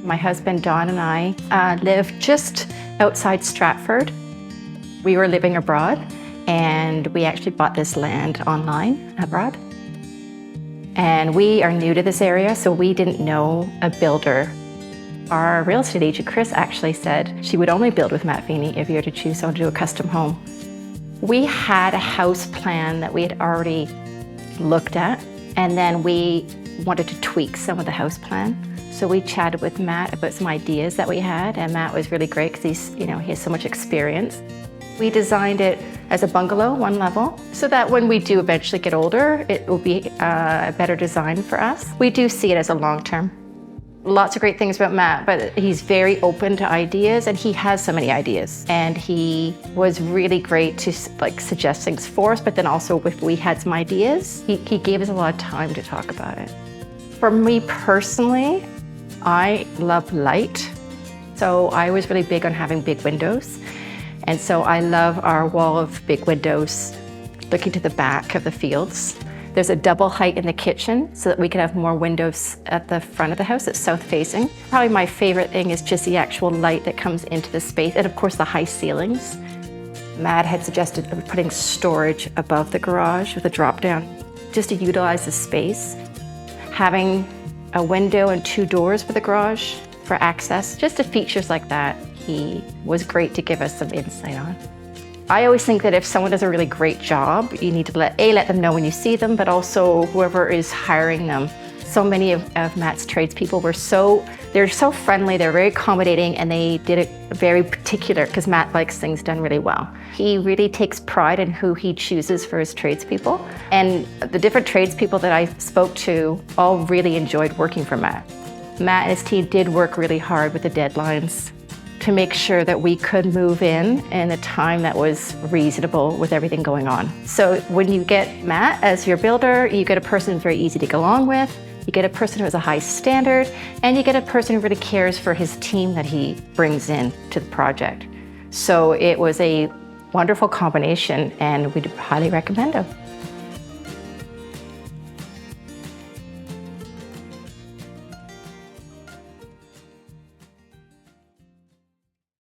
My husband, Don, and I live just outside Stratford. We were living abroad, and we actually bought this land online abroad. And we are new to this area, so we didn't know a builder. Our real estate agent, Chris, actually said she would only build with Matt Feeney if you were to choose someone to do a custom home. We had a house plan that we had already looked at, and then we wanted to tweak some of the house plan. So we chatted with Matt about some ideas that we had, and Matt was really great because he has so much experience. We designed it as a bungalow, one level, so that when we do eventually get older, it will be a better design for us. We do see it as a long-term. Lots of great things about Matt, but he's very open to ideas, and he has so many ideas. And he was really great to suggest things for us, but then also if we had some ideas, he gave us a lot of time to talk about it. For me personally, I love light. So I was really big on having big windows. And so I love our wall of big windows looking to the back of the fields. There's a double height in the kitchen so that we can have more windows at the front of the house that's south facing. Probably my favorite thing is just the actual light that comes into the space, and of course the high ceilings. Matt had suggested putting storage above the garage with a drop down just to utilize the space. Having a window and 2 doors for the garage for access, just the features like that, he was great to give us some insight on. I always think that if someone does a really great job, you need to let them know when you see them, but also whoever is hiring them. So many of Matt's tradespeople they're so friendly, they're very accommodating, and they did it very particular because Matt likes things done really well. He really takes pride in who he chooses for his tradespeople. And the different tradespeople that I spoke to all really enjoyed working for Matt. Matt and his team did work really hard with the deadlines to make sure that we could move in a time that was reasonable with everything going on. So when you get Matt as your builder, you get a person who's very easy to get along with, you get a person who has a high standard, and you get a person who really cares for his team that he brings in to the project. So it was a wonderful combination, and we'd highly recommend him.